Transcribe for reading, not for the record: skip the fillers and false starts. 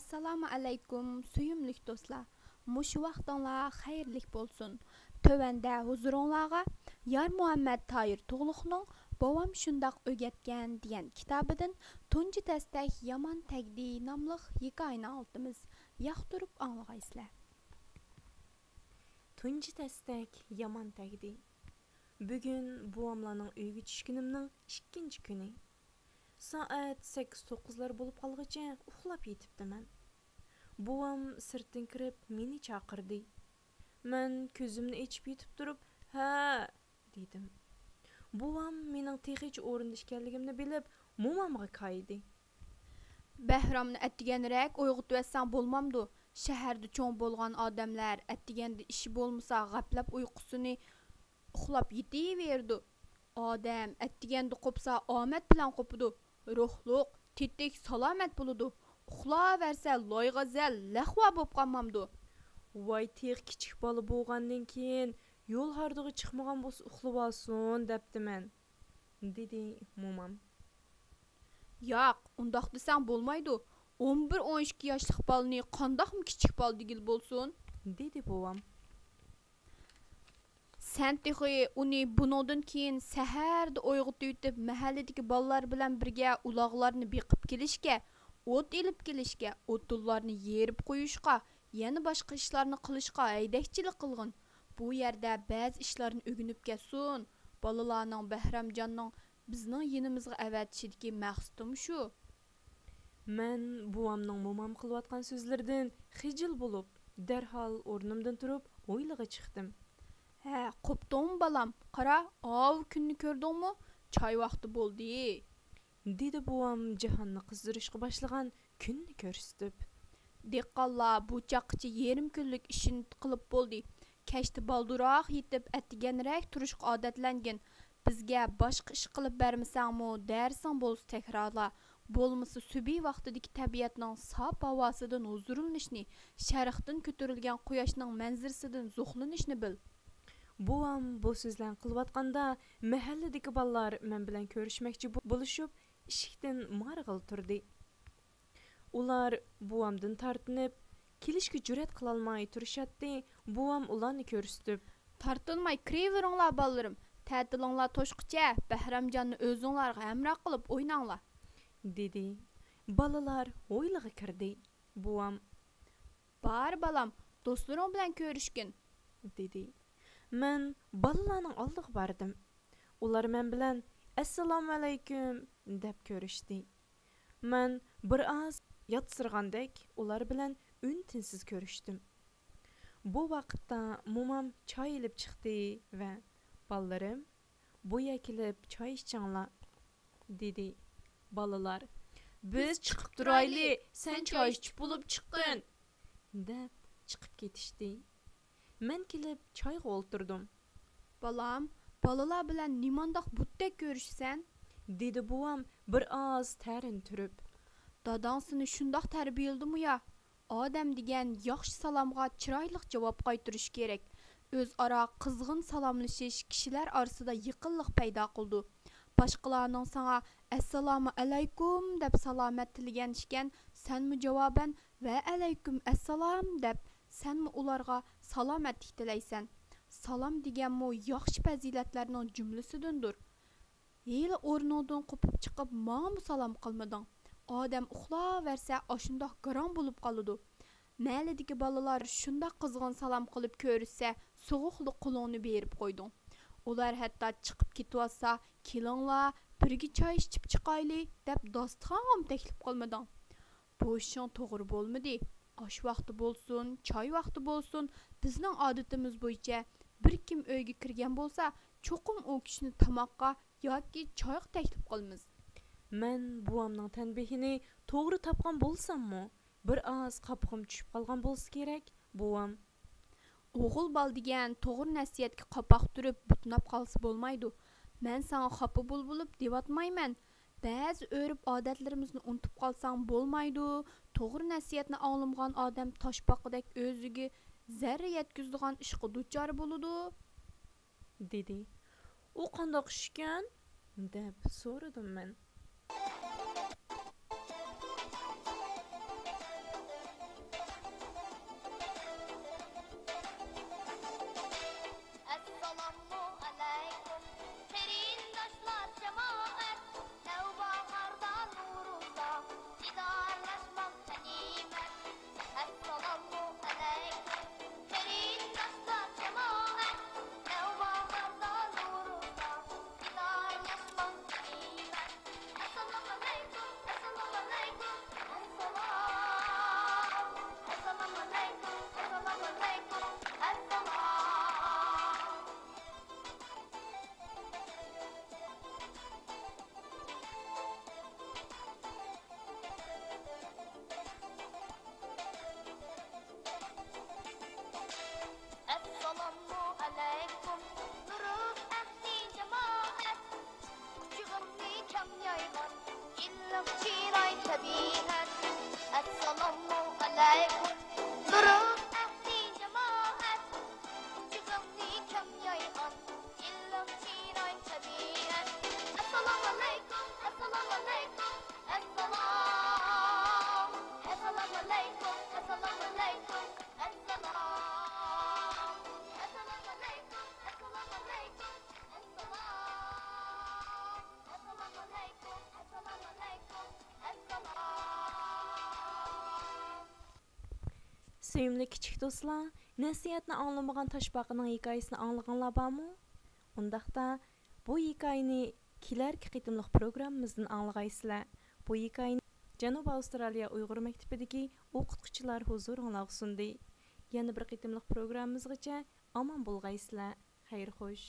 Assalomu alaykum suyumlik do'stlar. Mushu vaqtinglar xayrlik bo'lsin. Tövəndə huzuringlarga Yar Muhammad Tayir To'g'liqning Bovam shundoq o'rgatgan degan kitobidan tunji tastak yomon tagdi nomli hikoyani oltimiz. Yoqtirib anglag'aysizlar. Tunji tastak yomon tagdi. Bugun buvamlarning uyga tushganimning 2-chi kuni. Soat 8-9lar bo'lib qolgacha uxlab yetibdiman. Buvam sirtdan kirib meni chaqirdi. Men ko'zimni ochib yetib turib, "Ha" dedim. Buvam mening texicha o'rinda ekanligimni bilib, momamga qaydi. Behramni attiganrak uyg'otvasan bo'lmamdi. Shaharda cho'ng bo'lgan odamlar attiganda ishi bo'lmasa g'aplab uyqusini uxlab yetaverdi. Odam attiganda qopsa omad bilan qopidi. Ruhliq, tetik, salomat bo'ladi. Uxlaversa loyg'azal, lahva bo'lib qolmamdi. Voy tex kichik bola bo'lgandan keyin yo'l hardiga chiqmagan bo'lsa uxlab olsin debdiman, dedi momam. Yo'q, undoq desang bo'lmaydi. 11-12 yoshlik bolani qandoqmi kichik bola degil bo'lsin, dedi bovam. Sen texi uni buningdan keyin saharda uyg'otib yetib mahalladagi bolalar bilan birga uloqlarni beqib kelishga, o't elib kelishga, o'tullarni yerib qo'yishga, yana boshqa ishlarni qilishga haydakchilik qilgin. Bu yerda ba'zi ishlarni o'rganib kelsin. Bolalarning Bahramjonning bizning yinimizga avatishidagi maqsadim shu. Men buvamning momam qilayotgan so'zlaridan xijil bo'lib, darhol o'rnimdan turib, o'yliga chiqdim. "Ha, qopding balam. Qara, av kunni ko'rdingmi? Choy vaqti bo'ldi", dedi buvam jahonni qizdirishga boshlagan kunni ko'rsatib. "Deqqonlar bu chaqqicha yarim kunlik ishini qilib bo'ldi. Kechda balduroq yetib attiganrak turishga odatlangan. Bizga boshqa ish qilib bermasangmi, darsing bo'lsa takrorla. Bo'lmasa subiy vaqtidagi tabiatning sof havosidan huzurlanishni, sharqdan ko'tarilgan quyoshning manzarasidan zuhlanishni bil." Buvam bu so'zlarni qilayotganda mahalladagi bolalar men bilan ko'rishmoqchi bo'lishib, eshikdan marg'il turdi. Ular buvamdan tortinib, kelishga jur'at qila olmay turishadi. Buvam ularni ko'rsatib, "Tortinmay kiraveringlar bolalarim. Ta'tilinglar to'shqicha Bahramjonni o'zinglarga hamroh qilib o'ynanglar", dedi. Bolalar o'yliga kirdi. Buvam, "Bar balam, do'stlaring bilan ko'rishgin", dedi. Men bolalarning oldiga bordim. Ular men bilan "Assalomu alaykum" deb ko'rishdi. Men bir oz yotsirgandek ular bilan un-tinsiz ko'rishdim. Bu vaqtda momam choy ilib chiqdi va "Bolalarim, bu kelib choy ichinglar", dedi. Bolalar, "Biz chiqib turayli, sen choy ichib bo'lib chiqqin", deb chiqib ketishdi. Men kelib choyga o'ltirdim. "Balam, bolalar bilan nimandoq butdek ko'rishsan?" dedi buvam bir oz tarin turib. "Dadang seni shundoq tarbiyaladimi ya? Odam degan yaxshi salomga chiroyli javob qaytarish kerak. O'zaro qizg'in salomlashish kishilar orasida yaqinlik paydo qildi. Boshqalarning sana assalomu alaykum deb salomat tilagan ekan, senmi javoban va alaykum assalom deb senmi ularga salomatlik tilaysan. Salom deganmi yaxshi fazilatlarning jumlasidandir. Hali o'rnidan qopib chiqib, menga salom qilmading. Odam uxlaversa, ashundoq garon bo'lib qoladi. Mahalladagi bolalar shundoq qizg'in salom qilib ko'rishsa, so'g'uqli qo'lingni berib qo'yding. Ular hatto chiqib ketsa, "Kelinglar, birga choy ichib chiqaylik" deb dasturxon taklif qilmading. Bu ishing to'g'ri bo'lmadi. Osh vaqti bo'lsin, choy vaqti bo'lsin, bizning odatimiz bo'yicha bir kim uyga kirgan bo'lsa, cho'qim u kishini tamoqqa yoki choyga taklif qilamiz. Men buvamning tanbehini to'g'ri topgan bo'lsam-mu, bir oz qopqim tushib qolgan bo'lsa kerak. Buvam, "O'g'il bol degan to'g'ri nasihatga qopoq turib butnab qolsa bo'lmaydi. Men sana xafa bo'lib devatmayman. Ba'zi o'rib odatlarimizni unutib qolsang bo'lmaydi. To'g'ri nasihatni anglamgan odam toshbaqidek o'ziga zarar yetkazadigan ishga duchor bo'ladi", dedi. "U qandoq ish ekan?" deb so'radim men. Sevimli kichik do'stlar, nasihatni anglamagan toshbaqaning hikoyasini anlaganlar bormi? Undaqda bu hikoyani kelarki qitimliq programmamizdan anglag'aysizlar. Bu hikoyani Janubiy Avstraliya Uyg'ur maktabidagi o'qituvchilar huzuringizga sundi. Yana bir qitimliq programmamizgacha omon bo'lg'aysizlar. Xayr xo'sh.